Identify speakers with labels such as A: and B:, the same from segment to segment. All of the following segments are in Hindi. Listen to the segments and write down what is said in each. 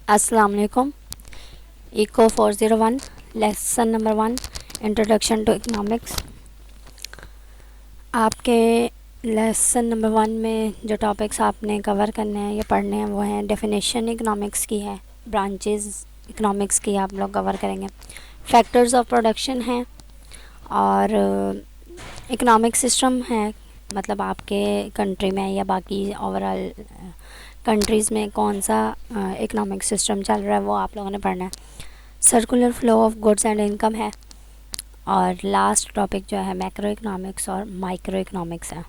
A: अस्सलाम वालेकुम। Eco 401 lesson number 1 introduction to economics. आपके लेसन नंबर 1 में जो टॉपिक्स आपने कवर करने हैं या पढ़ने हैं वो हैं डेफिनेशन इकनॉमिक्स की है, ब्रांचेस इकनॉमिक्स की आप लोग कवर करेंगे, फैक्टर्स ऑफ प्रोडक्शन हैं और इकनॉमिक सिस्टम है, मतलब आपके कंट्री में या बाकी ओवरऑल कंट्रीज़ में कौन सा इकनॉमिक सिस्टम चल रहा है वो आप लोगों ने पढ़ना है। Circular flow of goods and income है और लास्ट टॉपिक जो है मैक्रो इकनॉमिक्स और माइक्रो इकनॉमिक्स है।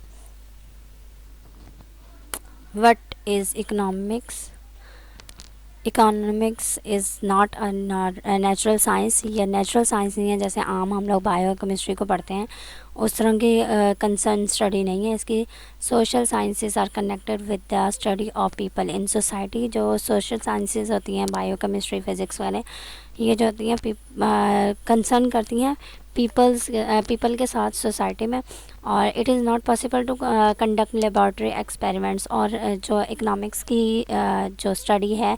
A: What is economics? Economics is not a natural science. ये नेचुरल साइंस नहीं है जैसे आम हम लोग बायो केमिस्ट्री को पढ़ते हैं, उस तरह की कंसर्न स्टडी नहीं है इसकी। Social sciences are connected with the study of people in society. जो सोशल साइंसेस होती हैं, बायो केमिस्ट्री, फिज़िक्स वाले, ये जो होती हैं कंसर्न करती हैं पीपल के साथ सोसाइटी में। और it is not possible to conduct laboratory experiments. और जो इकनॉमिक्स की जो स्टडी है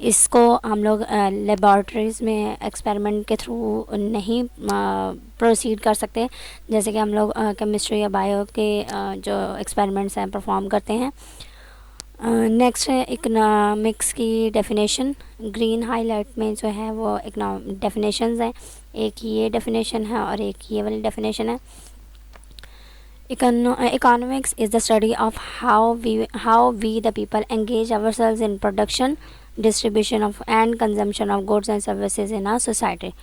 A: इसको हम लोग लेबॉर्ट्रीज़ में एक्सपेरिमेंट के थ्रू नहीं प्रोसीड कर सकते, जैसे कि हम लोग केमिस्ट्री या बायो के जो एक्सपेरिमेंट्स हैं परफॉर्म करते हैं। नेक्स्ट है इकनॉमिक्स की डेफिनेशन। ग्रीन हाईलाइट में जो है वो डेफिनेशंस हैं, एक ये डेफिनेशन है और एक ये वाली डेफिनेशन है। Economics is the study of how we the people engage ourselves in production, distribution of and consumption of goods and services in our society.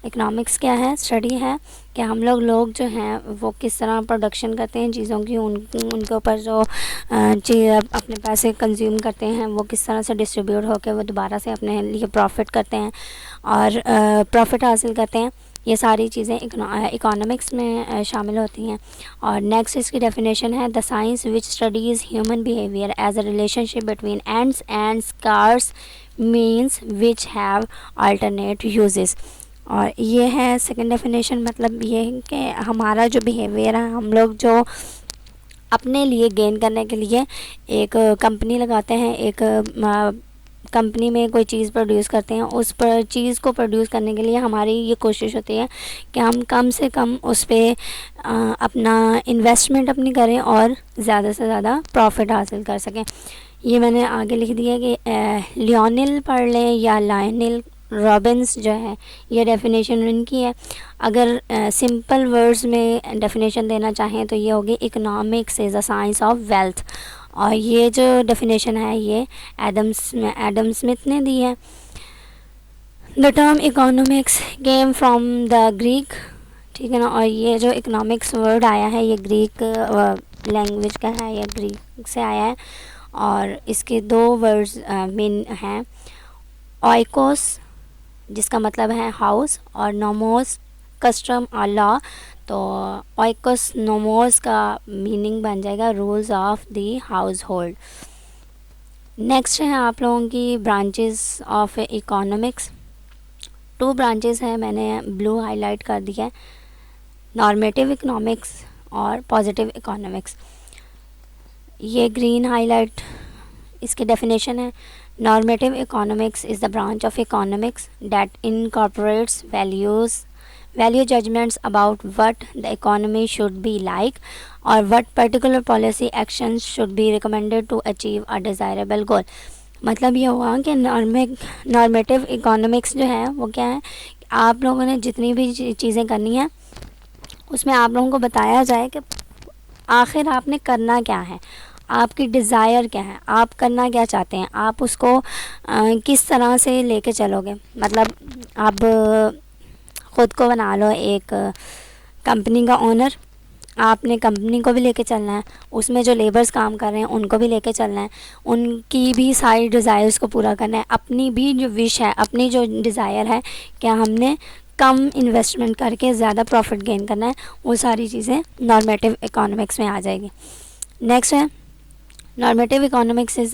A: Economics क्या है? स्टडी है कि हम लोग जो हैं वो किस तरह प्रोडक्शन करते हैं चीज़ों की, उनके ऊपर जो चीज़ अपने पैसे कंज्यूम करते हैं वो किस तरह से डिस्ट्रीब्यूट होकर वो दोबारा से अपने लिए प्रॉफिट करते हैं और प्रॉफिट हासिल करते हैं। ये सारी चीज़ें इकोनॉमिक्स में शामिल होती हैं। और नेक्स्ट इसकी डेफिनेशन है the science which studies human behaviour as a relationship between ends and scarce means which have alternate uses. और ये है सेकंड डेफिनेशन, मतलब ये है कि हमारा जो बिहेवियर है, हम लोग जो अपने लिए गेन करने के लिए एक कंपनी लगाते हैं, एक कंपनी में कोई चीज़ प्रोड्यूस करते हैं, उस पर चीज़ को प्रोड्यूस करने के लिए हमारी ये कोशिश होती है कि हम कम से कम उस पर अपना इन्वेस्टमेंट अपनी करें और ज़्यादा से ज़्यादा प्रॉफिट हासिल कर सकें। ये मैंने आगे लिख दिया कि लियोनिल पढ़ लें या लायनिल रॉबिन्स जो है, ये डेफिनेशन उनकी है। अगर सिंपल वर्ड्स में डेफिनेशन देना चाहें तो ये होगी economics is a science of wealth. और ये जो डेफिनेशन है ये एडम स्मिथ ने दी है। The term economics came from the Greek, ठीक है ना। और ये जो इकोनॉमिक्स वर्ड आया है ये ग्रीक लैंग्वेज का है, या ग्रीक से आया है। और इसके दो वर्ड्स मेन हैं, ओइकोस जिसका मतलब है हाउस और नोमोस कस्टम और लॉ। तो ओइकोस नोमोस का मीनिंग बन जाएगा rules of the house hold. Next है आप लोगों की ब्रांचेस ऑफ इकोनॉमिक्स। 2 ब्रांचेस हैं, मैंने ब्लू हाईलाइट कर दिया है, नॉर्मेटिव इकोनॉमिक्स और पॉजिटिव इकोनॉमिक्स। ये ग्रीन हाईलाइट इसकी डेफिनेशन है। Normative economics is the branch of economics that incorporates value judgments about what the economy should be like or what particular policy actions should be recommended to achieve a desirable goal। मतलब ये हुआ कि नॉर्मेटिव इकोनॉमिक्स जो है वो क्या है, आप लोगों ने जितनी भी चीज़ें करनी हैं उसमें आप लोगों को बताया जाए कि आखिर आपने करना क्या है, आपकी डिज़ायर क्या है, आप करना क्या चाहते हैं, आप उसको किस तरह से लेके चलोगे। मतलब आप ख़ुद को बना लो एक कंपनी का ओनर, आपने कंपनी को भी लेके चलना है, उसमें जो लेबर्स काम कर रहे हैं उनको भी लेके चलना है, उनकी भी सारी डिज़ायर्स को पूरा करना है, अपनी भी जो विश है, अपनी जो डिज़ायर है क्या हमने कम इन्वेस्टमेंट करके ज़्यादा प्रॉफिट गेन करना है, वो सारी चीज़ें नॉर्मेटिव इकोनॉमिक्स में आ जाएगी। नेक्स्ट है normative economics is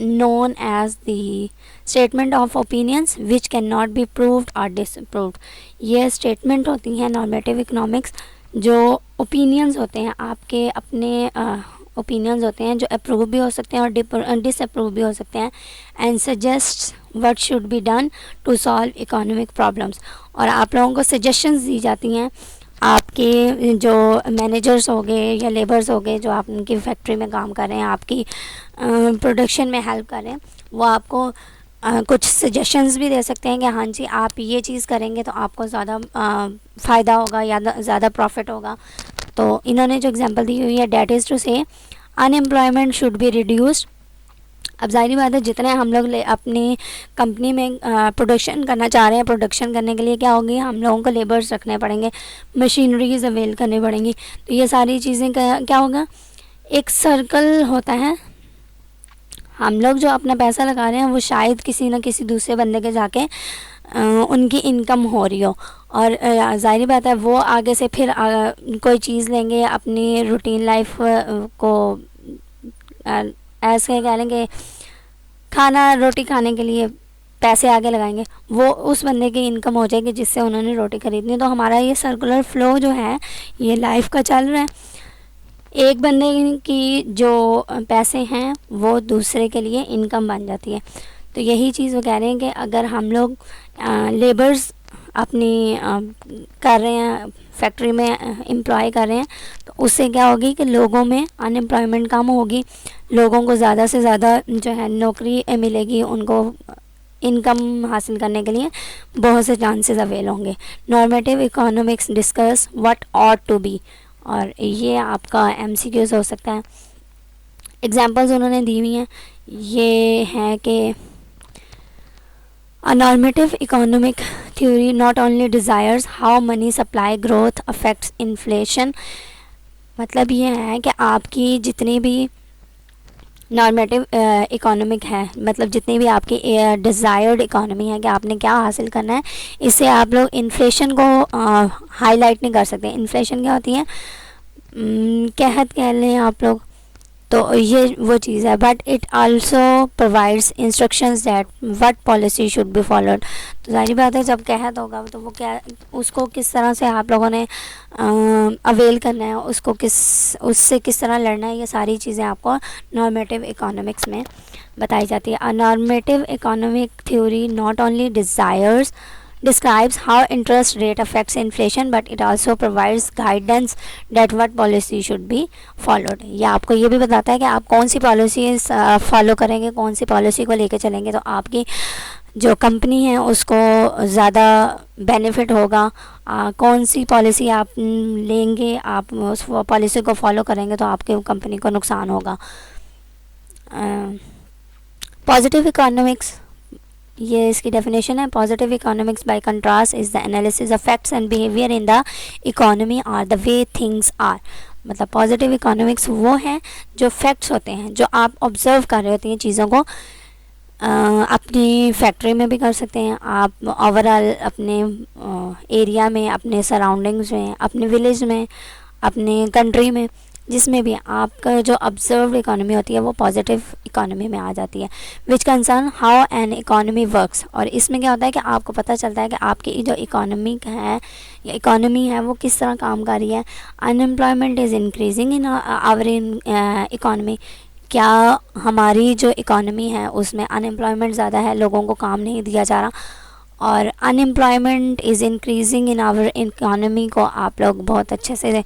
A: known as the statement of opinions which cannot be proved or disproved। ये statement होती हैं normative economics जो ओपिनियंस होते हैं आपके अपने ओपिनियंस होते हैं जो अप्रूव भी हो सकते हैं और डिसअप्रूव भी हो सकते हैं, and suggest what should be done to solve economic problems. और आप लोगों को सजेशंस दी जाती हैं, आपके जो मैनेजर्स हो गए या लेबर्स हो गए जो आप उनकी फैक्ट्री में काम कर रहे हैं, आपकी प्रोडक्शन में हेल्प कर रहे हैं, वो आपको कुछ सजेशंस भी दे सकते हैं कि हाँ जी आप ये चीज़ करेंगे तो आपको ज़्यादा फ़ायदा होगा या ज़्यादा प्रॉफिट होगा। तो इन्होंने जो एग्जांपल दी हुई है, डैट इज़ टू से अनएम्प्लॉयमेंट शुड बी रिड्यूस्ड। अब ज़ाहिर बात है जितने हम लोग अपनी कंपनी में प्रोडक्शन करना चाह रहे हैं, प्रोडक्शन करने के लिए क्या होगी, हम लोगों को लेबर्स रखने पड़ेंगे, मशीनरीज अवेल करनी पड़ेंगी। तो ये सारी चीज़ें क्या होगा, एक सर्कल होता है। हम लोग जो अपना पैसा लगा रहे हैं वो शायद किसी न किसी दूसरे बंदे के जाके उनकी इनकम हो रही हो, और ज़ाहिर बात है वो आगे से फिर कोई चीज़ लेंगे अपनी रूटीन लाइफ को ऐसे कह लेंगे, खाना रोटी खाने के लिए पैसे आगे लगाएंगे, वो उस बंदे की इनकम हो जाएगी जिससे उन्होंने रोटी खरीदनी। तो हमारा ये सर्कुलर फ्लो जो है ये लाइफ का चल रहा है। एक बंदे की जो पैसे हैं वो दूसरे के लिए इनकम बन जाती है। तो यही चीज़ वो कह रहे हैं कि अगर हम लोग लेबर्स अपनी कर रहे हैं, फैक्ट्री में एम्प्लॉय कर रहे हैं, तो उससे क्या होगी कि लोगों में अनएम्प्लॉयमेंट कम होगी, लोगों को ज़्यादा से ज़्यादा जो है नौकरी मिलेगी, उनको इनकम हासिल करने के लिए बहुत से चांसेस अवेल होंगे। Normative economics discuss what ought to be, और ये आपका MCQs हो सकता है। एग्जांपल्स उन्होंने दी हुई हैं, ये हैं कि A normative economic theory not only desires how money supply growth affects inflation, मतलब ये है कि आपकी जितनी भी नॉर्मेटिव इकोनॉमिक है, मतलब जितनी भी आपकी डिज़ायर्ड इकोनॉमी है कि आपने क्या हासिल करना है, इससे आप लोग इन्फ्लेशन को हाईलाइट नहीं कर सकते। इन्फ्लेशन क्या होती है, कहत कह लें आप लोग, तो ये वो चीज़ है। But it also provides instructions that what policy should be followed. तो सारी बात है जब कहत होगा तो वो क्या, उसको किस तरह से आप लोगों ने अवेल करना है, उसको उससे किस तरह लड़ना है, ये सारी चीज़ें आपको नॉर्मेटिव इकोनॉमिक्स में बताई जाती है। A normative economic theory not only describes how interest rate affects inflation but it also provides guidance that what policy should be followed। ये आपको ये भी बताता है कि आप कौन सी पॉलिसी फॉलो करेंगे, कौन सी पॉलिसी को लेके चलेंगे तो आपकी जो कंपनी है उसको ज़्यादा बेनिफिट होगा। कौन सी पॉलिसी आप लेंगे, आप उस पॉलिसी को फॉलो करेंगे तो आपके कंपनी को नुकसान होगा। पॉजिटिव इकोनॉमिक्स, ये इसकी डेफिनेशन है। Positive economics bye contrast is the analysis of facts and behaviour in the economy और द वे थिंग्स आर। मतलब पॉजिटिव इकोनॉमिक्स वो है जो फैक्ट्स होते हैं, जो आप ऑब्जर्व कर रहे होते हैं चीज़ों को, अपनी फैक्ट्री में भी कर सकते हैं, आप ओवरऑल अपने एरिया में, अपने सराउंडिंग्स में, अपने विलेज में, अपने कंट्री में, जिसमें भी आपका जो ऑब्जर्व्ड इकोनॉमी होती है वो पॉजिटिव इकोनॉमी में आ जाती है। Which concern how an economy works, और इसमें क्या होता है कि आपको पता चलता है कि आपकी जो इकोनॉमी है या इकोनॉमी है वो किस तरह काम कर रही है। Unemployment is increasing in our economy, क्या हमारी जो इकोनॉमी है उसमें अनएम्प्लॉयमेंट ज़्यादा है, लोगों को काम नहीं दिया जा रहा। और unemployment is increasing in our economy को आप लोग बहुत अच्छे से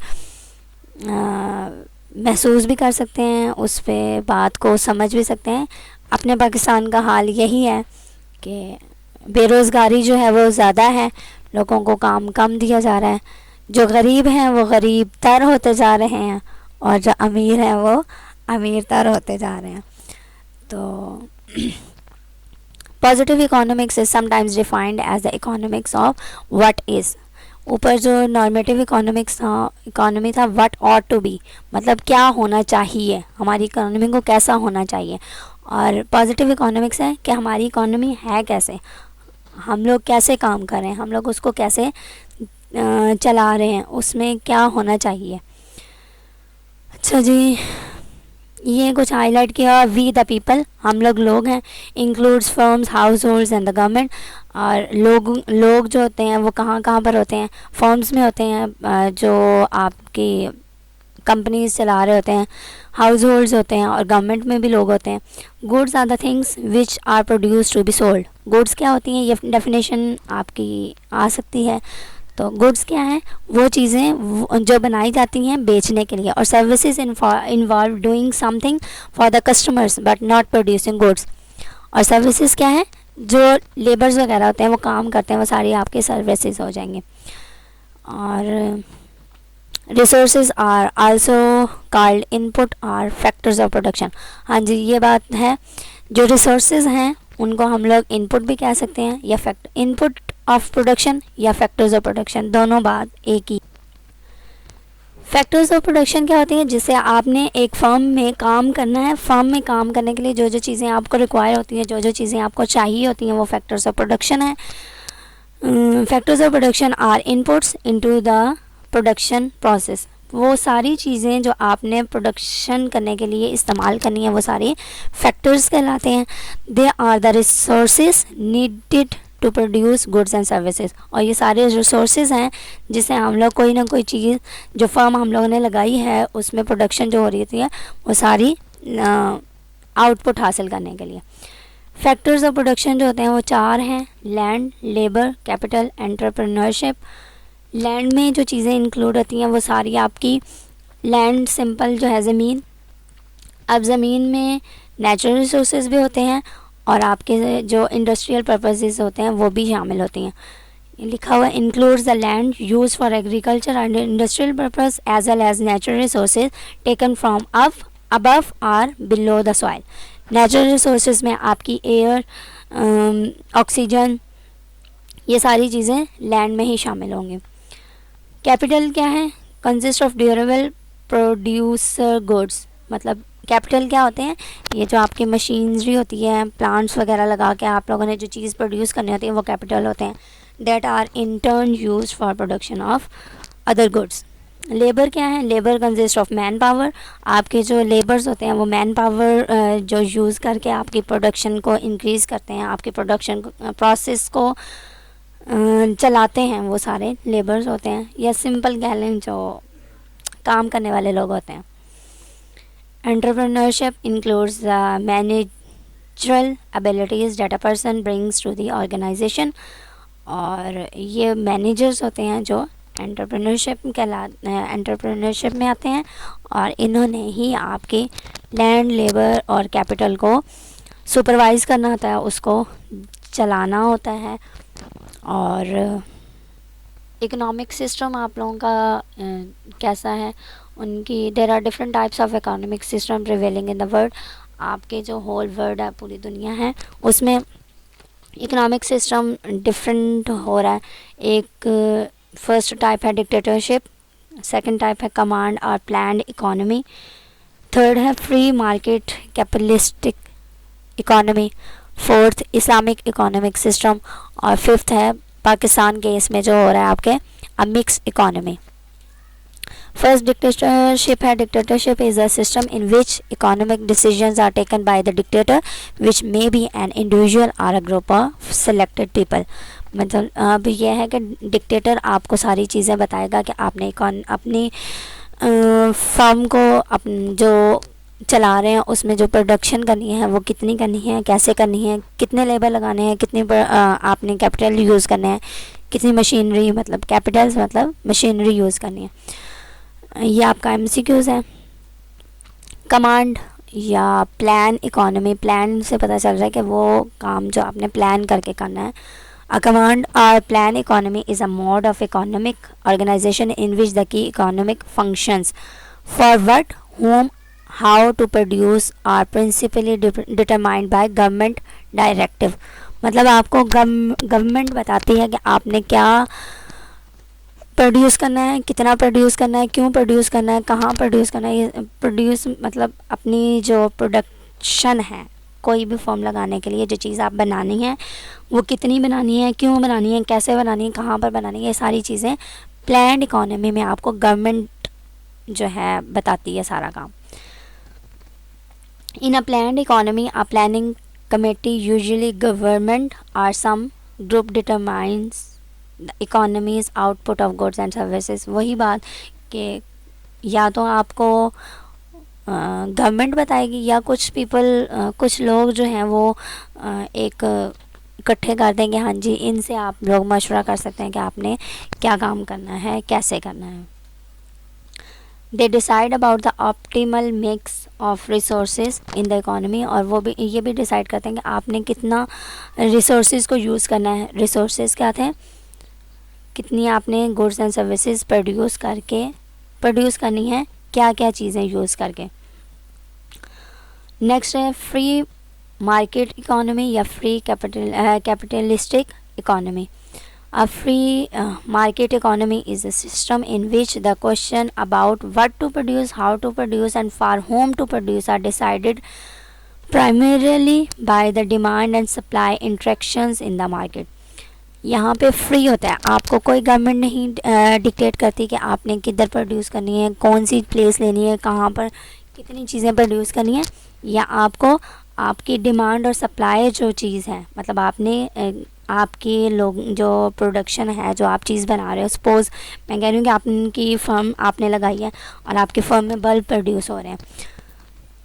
A: महसूस भी कर सकते हैं, उस पे बात को समझ भी सकते हैं। अपने पाकिस्तान का हाल यही है कि बेरोज़गारी जो है वो ज़्यादा है, लोगों को काम कम दिया जा रहा है, जो गरीब हैं वो गरीब तर होते जा रहे हैं और जो अमीर हैं वो अमीर तर होते जा रहे हैं। तो positive economics is sometimes defined as the economics of what is. ऊपर जो नॉर्मेटिव इकोनॉमी था व्हाट ऑट टू बी, मतलब क्या होना चाहिए, हमारी इकोनॉमी को कैसा होना चाहिए। और पॉजिटिव इकोनॉमिक्स है कि हमारी इकोनॉमी है कैसे, हम लोग कैसे काम कर रहे हैं, हम लोग उसको कैसे चला रहे हैं, उसमें क्या होना चाहिए। अच्छा जी, ये कुछ हाईलाइट किया। वी द पीपल, हम लोग हैं, includes firms, house holds and the government. और लोग जो होते हैं वो कहाँ कहाँ पर होते हैं, फर्म्स में होते हैं, जो आपकी कंपनीज चला रहे होते हैं, हाउस होल्ड्स होते हैं, और गवर्नमेंट में भी लोग होते हैं। Goods are the things which are produce to be sold. Goods क्या होती हैं, ये डेफिनेशन आपकी आ सकती है। तो गुड्स क्या है, वो चीज़ें जो बनाई जाती हैं बेचने के लिए। और services involve doing something for the customers but not producing goods. और सर्विसेज क्या है, जो लेबर्स वगैरह होते हैं वो काम करते हैं, वो सारी आपके सर्विसेज हो जाएंगे। और resources are also called input or factors of production. हाँ जी, ये बात है, जो रिसोर्सेज हैं उनको हम लोग इनपुट भी कह सकते हैं या इनपुट ऑफ प्रोडक्शन या फैक्टर्स ऑफ प्रोडक्शन, दोनों बात एक ही। फैक्टर्स ऑफ प्रोडक्शन क्या होती हैं, जिससे आपने एक फर्म में काम करना है, फर्म में काम करने के लिए जो जो चीज़ें आपको रिक्वायर होती हैं, जो जो चीज़ें आपको चाहिए होती हैं, वो फैक्टर्स ऑफ प्रोडक्शन है। Factors of production are inputs into the production process. वो सारी चीज़ें जो आपने प्रोडक्शन करने के लिए इस्तेमाल करनी है वो सारी फैक्टर्स कहलाते हैं। They are the resources needed to produce goods and services. और ये सारे रिसोर्सेज हैं जिससे हम लोग कोई ना कोई चीज़ जो फर्म हम लोगों ने लगाई है उसमें प्रोडक्शन जो हो रही है वो सारी आउटपुट हासिल करने के लिए। फैक्टर्स ऑफ प्रोडक्शन जो होते हैं वो 4 हैं, land, labour, capital, entrepreneurship. Land में जो चीज़ें इंक्लूड होती हैं वो सारी आपकी लैंड, सिंपल जो है ज़मीन। अब ज़मीन में नेचुरल रिसोर्सेज भी होते हैं और आपके जो इंडस्ट्रियल पर्पसेस होते हैं वो भी शामिल होती हैं। लिखा हुआ includes the land use for agriculture and industrial purpose as well as natural resources taken from above or below the soil. Natural resources में आपकी एयर, ऑक्सीजन, ये सारी चीज़ें लैंड में ही शामिल होंगी। कैपिटल क्या है, consist of durable producer goods. मतलब कैपिटल क्या होते हैं, ये जो आपकी मशीनरी होती है, प्लांट्स वगैरह लगा के आप लोगों ने जो चीज़ प्रोड्यूस करनी होती है वो कैपिटल होते हैं। That are in turn use for production of other goods. Labour क्या है, labour consist of man power. आपके जो लेबर्स होते हैं वो मैन पावर जो यूज़ करके आपकी प्रोडक्शन को इंक्रीज़ करते हैं, आपकी प्रोडक्शन प्रोसेस को चलाते हैं, वो सारे लेबर्स होते हैं। या सिंपल कह लें जो काम करने वाले लोग होते हैं। Entrepreneurship includes the managerial abilities that a person brings to the organisation. और ये मैनेजर्स होते हैं जो एंटरप्रेन्योरशिप में आते हैं, और इन्होंने ही आपके लैंड, लेबर और कैपिटल को सुपरवाइज़ करना होता है, उसको चलाना होता है। और इकोनॉमिक सिस्टम आप लोगों का कैसा है, उनकी there are different types of economic system prevailing in the world. आपके जो होल वर्ल्ड है, पूरी दुनिया है, उसमें इकोनॉमिक सिस्टम डिफरेंट हो रहा है। एक फर्स्ट टाइप है डिक्टेटरशिप, सेकंड टाइप है कमांड और प्लान्ड इकोनॉमी, थर्ड है free market capitalistic economy, fourth Islamic economic system, और फिफ्थ है पाकिस्तान केस में जो हो रहा है आपके a mix economy. First dictatorship है। Dictatorship is a system in which economic decisions are taken by the dictator which may be an individual or a group of selected people. मतलब अब यह है कि डिक्टेटर आपको सारी चीज़ें बताएगा कि आपने अपनी फर्म को जो चला रहे हैं उसमें जो प्रोडक्शन करनी है वो कितनी करनी है, कैसे करनी है, कितने लेबर लगाने हैं, कितने आपने कैपिटल यूज़ करने हैं, कितनी मशीनरी, मतलब कैपिटल्स मतलब मशीनरी यूज़ करनी है। ये आपका एमसीक्यूज़ है। कमांड या प्लान इकोनॉमी, प्लान से पता चल रहा है कि वो काम जो आपने प्लान करके करना है। A command or plan economy is a mode of economic organization in which the key economic functions for what, whom, how to produce are principally determined by government directive। मतलब आपको गवर्नमेंट बताती है कि आपने क्या प्रोड्यूस करना है, कितना प्रोड्यूस करना है, क्यों प्रोड्यूस करना है, कहाँ प्रोड्यूस करना है। ये प्रोड्यूस मतलब अपनी जो प्रोडक्शन है, कोई भी फॉर्म लगाने के लिए जो चीज़ आप बनानी है वो कितनी बनानी है, क्यों बनानी है, कैसे बनानी है, कहाँ पर बनानी है, ये सारी चीज़ें प्लान्ड इकोनॉमी में आपको गवर्नमेंट जो है बताती है सारा काम। In a planned economy, a planning committee, usually government or some group, determines the economy's output of goods and services. वही बात कि या तो आपको गवर्नमेंट बताएगी या कुछ पीपल कुछ लोग जो हैं वो एक इकट्ठे कर देंगे, हाँ जी, इनसे आप लोग मशवरा कर सकते हैं कि आपने क्या काम करना है, कैसे करना है. They decide about the optimal mix of resources in the economy, और वो भी ये भी डिसाइड करते हैं कि आपने कितना रिसोर्सेज को यूज़ करना है. रिसोर्सेज क्या थे, कितनी आपने गुड्स एंड सर्विसेज प्रोड्यूस करनी है, क्या क्या चीज़ें यूज़ करके. नेक्स्ट है फ्री मार्केट इकोनॉमी या free capitalistic economy. A free market economy is a system in which the question about what to produce, how to produce and for whom to produce are decided primarily by the demand and supply interactions in the market. यहाँ पे फ्री होता है, आपको कोई गवर्नमेंट नहीं डिक्टेट करती कि आपने किधर प्रोड्यूस करनी है, कौन सी प्लेस लेनी है, कहाँ पर कितनी चीज़ें प्रोड्यूस करनी है. या आपको आपकी डिमांड और सप्लाई जो चीज़ है, मतलब आपने आपके लोग जो प्रोडक्शन है, जो आप चीज़ बना रहे हो, सपोज़ मैं कह रही हूँ कि आपकी फर्म आपने लगाई है और आपकी फर्म में बल्ब प्रोड्यूस हो रहे हैं,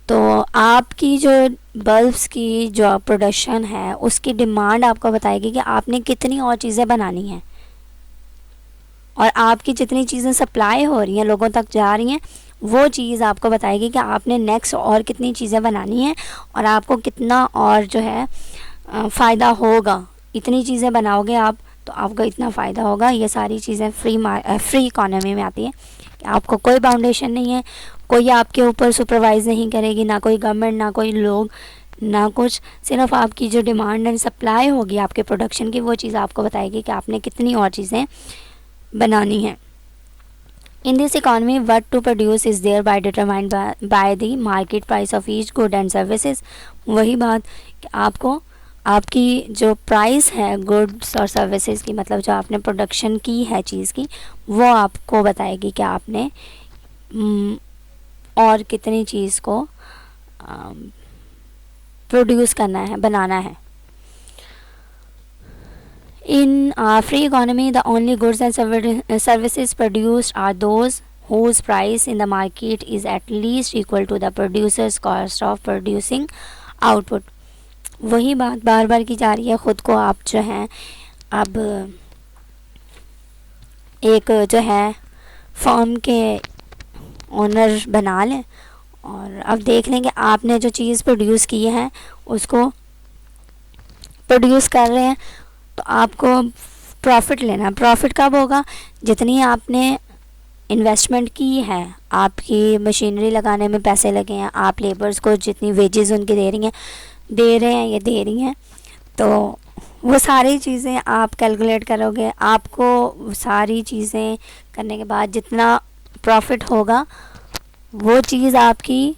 A: तो आपकी जो बल्ब्स की जो प्रोडक्शन है उसकी डिमांड आपको बताएगी कि आपने कितनी और चीज़ें बनानी हैं, और आपकी जितनी चीज़ें सप्लाई हो रही हैं, लोगों तक जा रही हैं, वो चीज़ आपको बताएगी कि आपने नेक्स्ट और कितनी चीज़ें बनानी हैं और आपको कितना और जो है फ़ायदा होगा. इतनी चीज़ें बनाओगे आप तो आपको इतना फ़ायदा होगा. ये सारी चीज़ें फ्री इकोनॉमी में आती है कि आपको कोई बाउंडेशन नहीं है, कोई आपके ऊपर सुपरवाइज़ नहीं करेगी, ना कोई गवर्नमेंट, ना कोई लोग, ना कुछ. सिर्फ आपकी जो डिमांड एंड सप्लाई होगी आपके प्रोडक्शन की, वो चीज़ आपको बताएगी कि आपने कितनी और चीज़ें बनानी हैं. In this economy, what to produce is thereby determined by the market price of each good and services. वही बात कि आपको आपकी जो प्राइस है गुड्स और सर्विसेज की, मतलब जो आपने प्रोडक्शन की है चीज़ की, वो आपको बताएगी कि आपने और कितनी चीज़ को प्रोड्यूस करना है, बनाना है. In a free economy, the only goods and services produced are those whose price in the market is at least equal to the producer's cost of producing output. वही बात बार बार की जा रही है. ख़ुद को आप जो है अब एक जो है फर्म के ओनर बना लें और अब देख लें कि आपने जो चीज़ प्रोड्यूस की है उसको प्रोड्यूस कर रहे हैं, तो आपको प्रॉफिट लेना. प्रॉफिट कब होगा, जितनी आपने इन्वेस्टमेंट की है, आपकी मशीनरी लगाने में पैसे लगे हैं, आप लेबर्स को जितनी वेजेस उनकी दे रही हैं, तो वो सारी चीज़ें आप कैलकुलेट करोगे. आपको सारी चीज़ें करने के बाद जितना प्रॉफिट होगा, वो चीज़ आपकी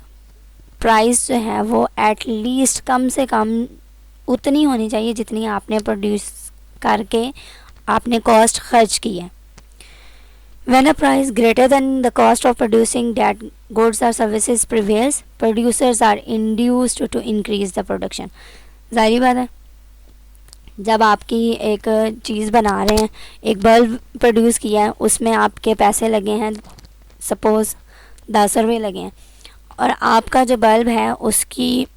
A: प्राइस जो है वो एटलीस्ट कम से कम उतनी होनी चाहिए जितनी आपने प्रोड्यूस करके आपने कॉस्ट खर्च की है. When a price greater than the cost of producing that goods or services prevails, producers are induced to increase the production. जाहिर बात है, जब आपकी एक चीज़ बना रहे हैं, एक बल्ब प्रोड्यूस किया है, उसमें आपके पैसे लगे हैं, सपोज़ 10 रुपये लगे हैं, और आपका जो बल्ब है उसकी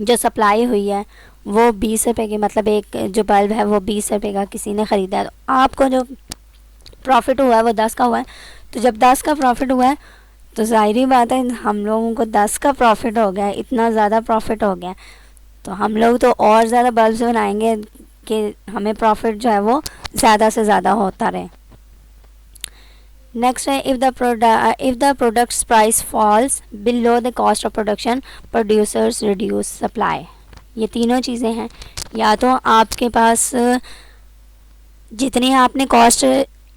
A: जो सप्लाई हुई है वो 20 रुपये की, मतलब एक जो बल्ब है वो 20 रुपये का किसी ने ख़रीदा है, तो आपको जो प्रॉफिट हुआ है वो 10 का हुआ है. तो जब 10 का प्रॉफिट हुआ है तो ज़ाहिर बात है हम लोगों को 10 का प्रॉफिट हो गया, इतना ज़्यादा प्रॉफिट हो गया, तो हम लोग तो और ज़्यादा बल्ब्स बनाएंगे कि हमें प्रॉफिट जो है वो ज़्यादा से ज़्यादा होता रहे. नेक्स्ट है if the products price falls below the cost of production, producers reduce supply. ये तीनों चीज़ें हैं. या तो आपके पास जितनी आपने कॉस्ट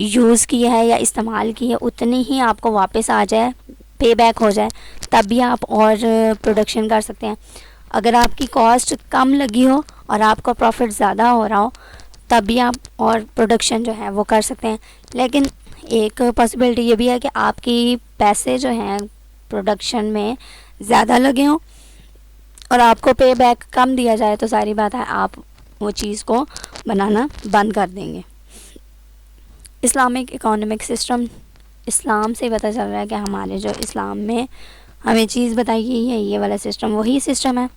A: यूज़ की है या इस्तेमाल की है उतनी ही आपको वापस आ जाए, पे बैक हो जाए, तब भी आप और प्रोडक्शन कर सकते हैं. अगर आपकी कॉस्ट कम लगी हो और आपका प्रॉफिट ज़्यादा हो रहा हो, तब भी आप और प्रोडक्शन जो है वो कर सकते हैं. लेकिन एक पॉसिबिलिटी ये भी है कि आपकी पैसे जो हैं प्रोडक्शन में ज़्यादा लगे हों और आपको पे बैक कम दिया जाए तो सारी बात है आप वो चीज़ को बनाना बंद कर देंगे। इस्लामिक इकोनॉमिक सिस्टम, इस्लाम से पता चल रहा है कि हमारे जो इस्लाम में हमें चीज़ बताई गई है ये वाला सिस्टम वही सिस्टम है।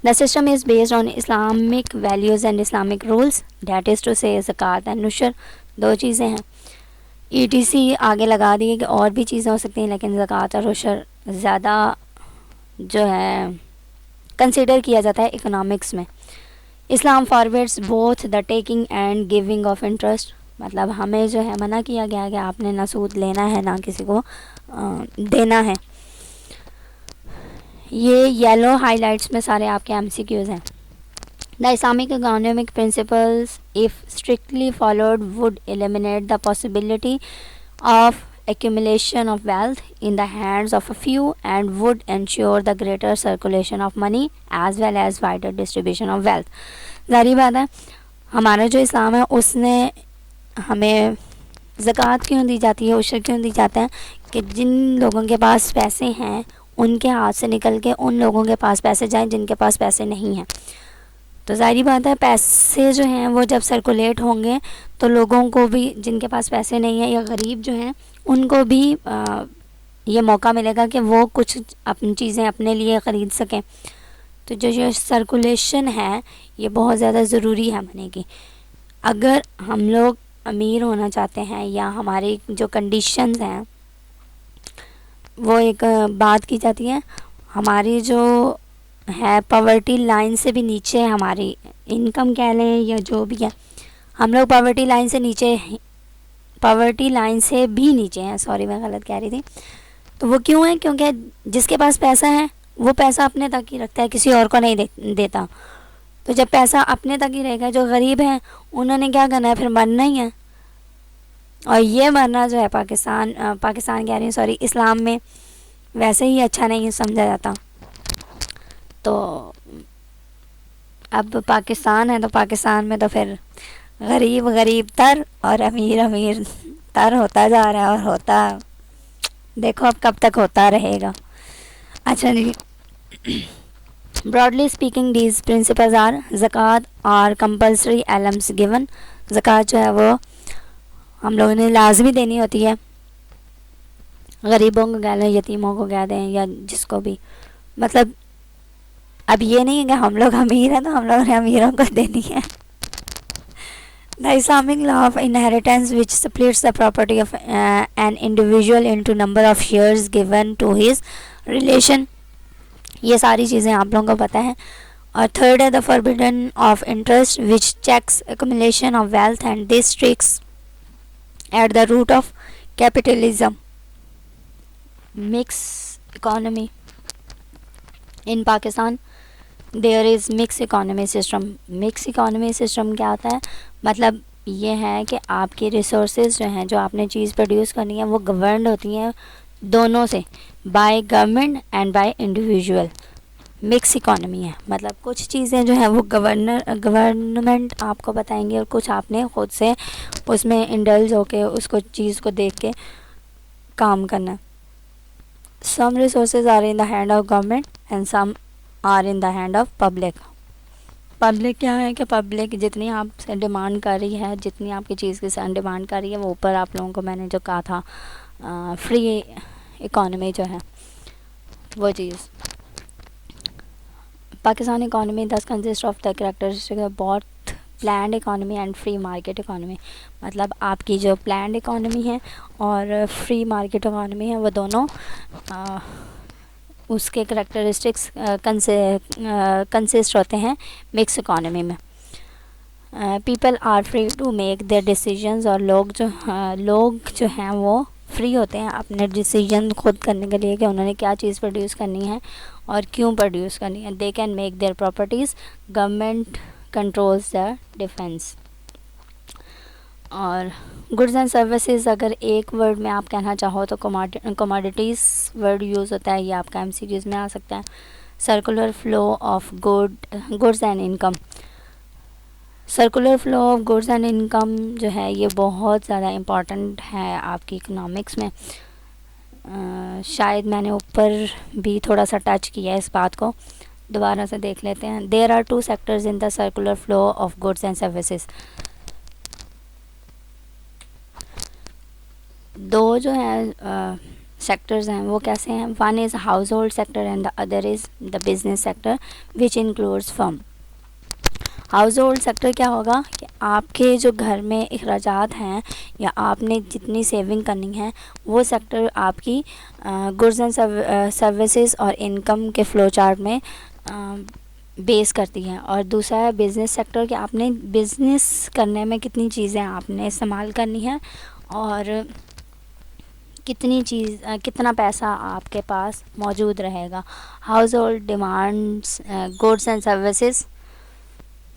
A: The system is based on Islamic values and Islamic rules, that is to say ज़कात एंड नुशर, दो चीज़ें हैं। ETC आगे लगा दिए कि और भी चीज़ें हो सकती हैं, लेकिन ज़कात और उशर ज़्यादा जो है कंसिडर किया जाता है इकोनॉमिक्स में। Islam forwards both the taking and giving of interest, मतलब हमें जो है मना किया गया है कि आपने ना सूद लेना है ना किसी को देना है। ये येलो हाइलाइट्स में सारे आपके MCQs हैं। The Islamic economic principles if strictly followed would eliminate the possibility of accumulation of wealth in the hands of a few and would ensure the greater circulation of money as well as wider distribution of wealth। ज़ाहिर बात है हमारा जो इस्लाम है उसने हमें ज़कात क्यों दी जाती है, उशर क्यों दी जाता है कि जिन लोगों के पास पैसे हैं उनके हाथ से निकल के उन लोगों के पास पैसे जाएं जिनके पास पैसे नहीं हैं। तो ज़ाहिर बात है पैसे जो हैं वो जब सर्कुलेट होंगे तो लोगों को भी जिनके पास पैसे नहीं है या गरीब जो हैं उनको भी ये मौका मिलेगा कि वो कुछ अपनी चीज़ें अपने लिए ख़रीद सकें। तो जो सर्कुलेशन है ये बहुत ज़्यादा ज़रूरी है मनी की। अगर हम लोग अमीर होना चाहते हैं या हमारी जो कंडीशंस हैं वो एक बात की जाती है, हमारी जो है पॉवर्टी लाइन से भी नीचे है, हमारी इनकम कह लें या जो भी है, हम लोग पॉवर्टी लाइन से नीचे, पॉवर्टी लाइन से भी नीचे हैं, सॉरी मैं गलत कह रही थी। तो वो क्यों है? क्योंकि जिसके पास पैसा है वो पैसा अपने तक ही रखता है, किसी और को नहीं देता। तो जब पैसा अपने तक ही रहेगा, जो गरीब हैं उन्होंने क्या करना है, फिर मरना ही है। और ये मरना जो है पाकिस्तान कह रही हूँ सॉरी, इस्लाम में वैसे ही अच्छा नहीं समझा जाता। तो अब पाकिस्तान है तो पाकिस्तान में तो फिर गरीब गरीब तर और अमीर अमीर तर होता जा रहा है और होता, देखो अब कब तक होता रहेगा। अच्छा जी, broadly speaking these principles are ज़कात आर कंपल्सरी एलम्स गिवन, ज़कात जो है वो हम लोगों ने लाजमी देनी होती है, गरीबों को कह लें, यतीमों को कह दें या जिसको भी, मतलब अब ये नहीं है कि हम लोग अमीर हैं तो हम लोगों ने अमीरों को देनी है। The Islamic law of inheritance which splits the property of an individual into number of shares given to his relation, ये सारी चीज़ें आप लोगों को पता है। और थर्ड है the forbidden of interest which checks accumulation of wealth and this strikes at the root of capitalism, mixed economy in Pakistan there is mix economy system. Mix economy system क्या होता है, मतलब ये है कि आपकी रिसोर्सेज जो हैं, जो आपने चीज़ प्रोड्यूस करनी है वो गवर्नड होती हैं दोनों से, by government and by individual. Mix economy है, मतलब कुछ चीज़ें जो हैं वो गवर्नमेंट आपको बताएंगे और कुछ आपने ख़ुद से उसमें इंडल्ज होके उसको चीज़ को देख के काम करना। Some resources are in the hand of government and some are in the hand of public. Public क्या है कि पब्लिक जितनी आपसे डिमांड कर रही है, जितनी आपकी चीज़ के साथ डिमांड कर रही है, वो ऊपर आप लोगों को मैंने जो कहा था फ्री इकोनॉमी जो है वो चीज़। पाकिस्तान इकोनॉमी दस consist of the characteristic of both planned economy and free market economy, मतलब आपकी जो प्लान्ड इकोनॉमी है और फ्री मार्केट इकोनॉमी है वो दोनों उसके करेक्टरिस्टिक्स कंसिस्ट होते हैं मिक्स इकोनॉमी में। People are free to make their decisions, और लोग जो हैं वो फ्री होते हैं अपने डिसीजन खुद करने के लिए कि उन्होंने क्या चीज़ प्रोड्यूस करनी है और क्यों प्रोड्यूस करनी है। They can make their properties, government controls the defence. और गुड्स एंड सर्विसेज, अगर एक वर्ड में आप कहना चाहो तो कमोडिटीज़ वर्ड यूज़ होता है, ये आपका MCQs में आ सकता है। Circular flow of goods and income, circular flow of goods and income जो है ये बहुत ज़्यादा इम्पॉर्टेंट है आपकी इकोनॉमिक्स में। शायद मैंने ऊपर भी थोड़ा सा टच किया है इस बात को, दोबारा से देख लेते हैं. There are two sectors in the circular flow of goods and services. दो जो हैं सेक्टर्स हैं वो कैसे हैं. One is household sector and the other is the business sector which includes firm. Household sector क्या होगा कि आपके जो घर में अखराजात हैं या आपने जितनी सेविंग करनी है वो सेक्टर आपकी गुड्स एंड सर्विसेज और इनकम के फ़्लो चार्ट में बेस करती है. और दूसरा है बिज़नेस सेक्टर कि आपने बिज़नेस करने में कितनी चीज़ें आपने इस्तेमाल करनी है और कितना पैसा आपके पास मौजूद रहेगा. House hold demands goods and services,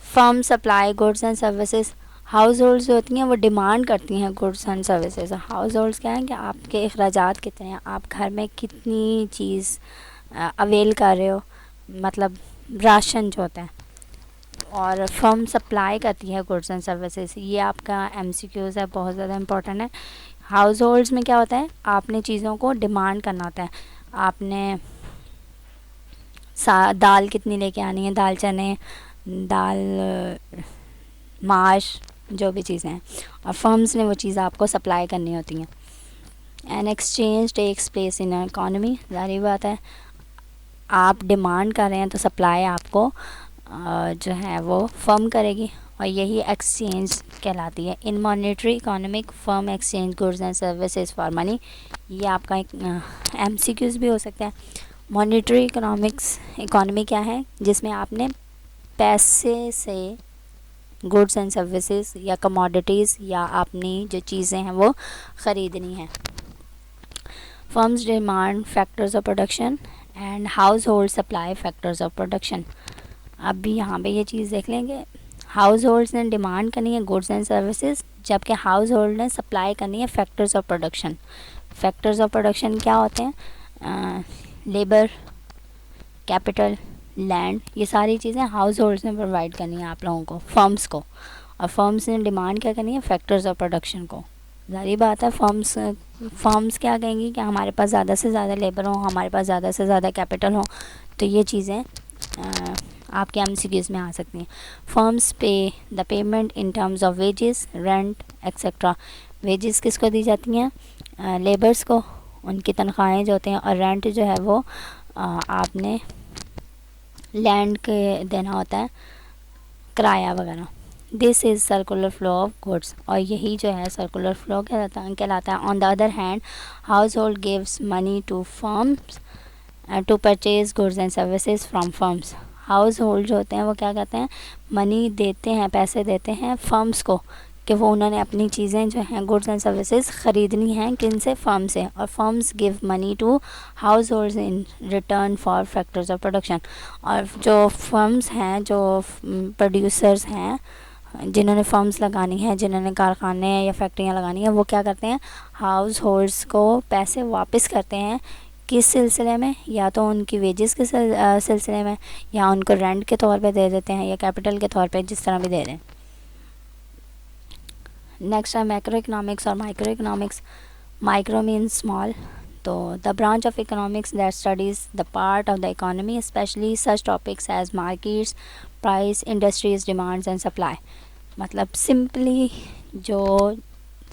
A: firm supply goods and services. House holds जो होती हैं वो डिमांड करती हैं goods and services. House holds क्या है कि आपके अखराजात कितने हैं, आप घर में कितनी चीज़ अवेल कर रहे हो, मतलब राशन जो होता है. और फर्म सप्लाई करती है गुड्स एंड सर्विसेज. ये आपका MCQs है, बहुत ज़्यादा इंपॉर्टेंट है. हाउस होल्ड्स में क्या होता है, आपने चीज़ों को डिमांड करना होता है. आपने दाल कितनी लेके आनी है, दाल चने, दाल माश, जो भी चीज़ें हैं, और फर्म्स ने वो चीज़ आपको सप्लाई करनी होती हैं. An exchange takes place in economy. ज़ाहिर बात है आप डिमांड कर रहे हैं तो सप्लाई आपको जो है वो फर्म करेगी और यही एक्सचेंज कहलाती है. In monetary economic firm exchange goods and services for money. ये आपका एक MCQs भी हो सकता है. मॉनेटरी इकोनॉमी क्या है, जिसमें आपने पैसे से गुड्स एंड सर्विसेज या कमोडिटीज़ या अपनी जो चीज़ें हैं वो ख़रीदनी है. Firms demand factors of production and house hold supply factors of production. अब भी यहाँ पे ये चीज़ देख लेंगे, हाउस होल्ड्स ने डिमांड करनी है गुड्स एंड सर्विसेज, जबकि हाउस होल्ड ने सप्लाई करनी है factors of production. Factors of production क्या होते हैं, लेबर, कैपिटल, लैंड, ये सारी चीज़ें हाउस होल्ड्स ने प्रोवाइड करनी है आप लोगों को, फर्म्स को. और फर्म्स ने डिमांड क्या करनी है, फैक्टर्स ऑफ प्रोडक्शन को. ज़ाहिर बात है फर्म्स क्या कहेंगी कि हमारे पास ज़्यादा से ज़्यादा लेबर हो, हमारे पास ज़्यादा से ज़्यादा कैपिटल हो. तो ये चीज़ें आपके MCQs में आ सकती हैं. फर्म्स पे the payment in terms of wages, rent etcetera. Wages किसको दी जाती हैं, लेबर्स को, उनकी तनख्वाहें जो होते हैं, और रेंट जो है वो आपने लैंड के देना होता है, किराया वगैरह. This is circular flow of goods. और यही जो है सर्कुलर फ्लो कहलाता है. On the other hand household gives money to firms to purchase goods and services from firms. Household जो होते हैं वो क्या कहते हैं, मनी देते हैं, पैसे देते हैं फर्म्स को कि वो उन्होंने अपनी चीज़ें जो हैं गुड्स एंड सर्विसेज ख़रीदनी हैं, किन से, फर्म से. और firms give money to households in return for factors of production. और जो फर्म्स हैं, जो प्रोड्यूसर्स हैं, जिन्होंने फर्म्स लगानी है, जिन्होंने कारखाने या फैक्ट्रियाँ लगानी है, वो क्या करते हैं, हाउस होल्ड्स को पैसे वापस करते हैं. किस सिलसिले में, या तो उनकी वेजेस के सिलसिले में, या उनको रेंट के तौर पे दे देते हैं, या कैपिटल के तौर पे, जिस तरह भी दे दें. नेक्स्ट है मैक्रो इकोनॉमिक्स और micro economics. Micro means small. तो the branch of economics that studies the part of the economy specially such topics as markets, price, industries, demands and supply. मतलब सिंपली जो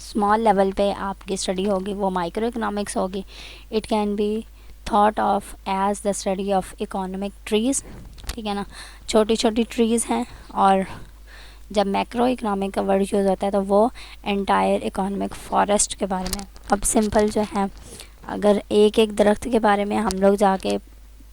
A: स्मॉल लेवल पे आपकी स्टडी होगी वो माइक्रो इकोनॉमिक्स होगी. It can be thought of as the study of economic trees. ठीक है ना, छोटी छोटी ट्रीज़ हैं. और जब मैक्रो इकोनॉमिक का वर्ड यूज़ होता है तो वो एंटायर इकोनॉमिक फॉरेस्ट के बारे में. अब सिंपल जो है, अगर एक एक दरख्त के बारे में हम लोग जाके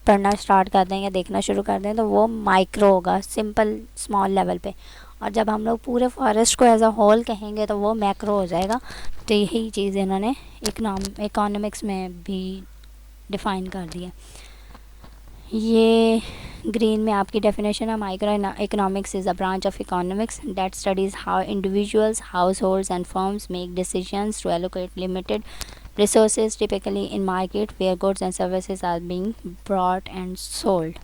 A: पढ़ना स्टार्ट कर दें या देखना शुरू कर दें तो वो माइक्रो होगा, सिंपल स्मॉल लेवल पे. और जब हम लोग पूरे फॉरेस्ट को एज अ होल कहेंगे तो वो मैक्रो हो जाएगा. तो यही चीज़ इन्होंने इकोनॉमिक्स में भी डिफ़ाइन कर दी है. ये ग्रीन में आपकी डेफिनेशन है. Micro economics is a branch of economics that studies how individuals, household and firms make decisions to allocate limited resources typically in market where goods and services are being bought and sold.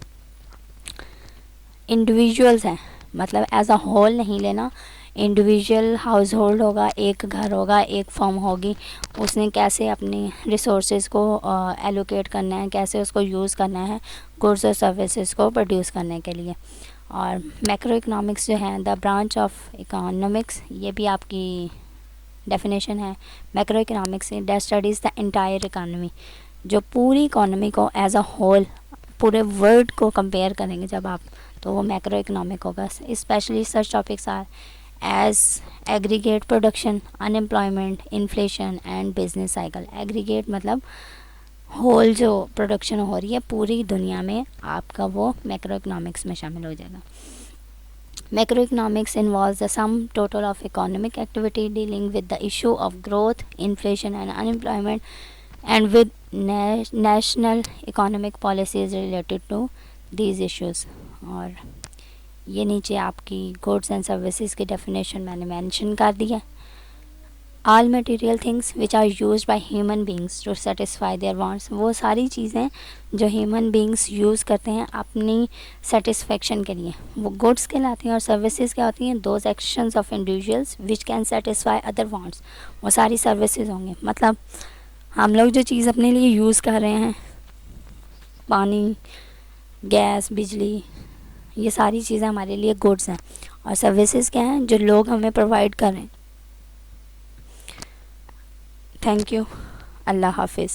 A: Individuals हैं, मतलब एज अ होल नहीं लेना. इंडिविजुअल हाउस होल्ड होगा, एक घर होगा, एक फर्म होगी, उसने कैसे अपनी रिसोर्सेज को एलोकेट करना है, कैसे उसको यूज़ करना है गुड्स और सर्विसेज को प्रोड्यूस करने के लिए। और मैक्रो इकोनॉमिक्स जो है द ब्रांच ऑफ इकोनॉमिक्स, ये भी आपकी डेफिनेशन है। Macro economics that studies the entire economy, जो पूरी इकोनॉमी को एज अ होल, पूरे वर्ल्ड को कंपेयर करेंगे जब आप, तो वो मैक्रो इकोनॉमिक होगा। Specially such topics are as aggregate production, unemployment, inflation and business cycle. Aggregate मतलब होल जो प्रोडक्शन हो रही है पूरी दुनिया में, आपका वो मैक्रो इकोनॉमिक्स में शामिल हो जाएगा। Macroeconomics involves the sum total of economic activity dealing with the issue of growth, inflation and unemployment, and with national economic policies related to these issues। और ये नीचे आपकी गुड्स एंड सर्विसेज की डेफिनेशन मैंने मेंशन कर दी है। All material things which are used by human beings to satisfy their wants, वो सारी चीज़ें जो ह्यूमन बींग्स यूज़ करते हैं अपनी सेटिस्फेक्शन के लिए, वो गुड्स कहलाती हैं। और सर्विसेज क्या होती हैं? Those actions of individuals which can satisfy other wants, वो सारी सर्विसेज होंगे। मतलब हम लोग जो चीज़ अपने लिए यूज़ कर रहे हैं, पानी, गैस, बिजली, ये सारी चीज़ें हमारे लिए गुड्स हैं। और सर्विसेज क्या हैं? जो लोग हमें प्रोवाइड कर रहे हैं। Thank you. अल्लाह हाफिज़।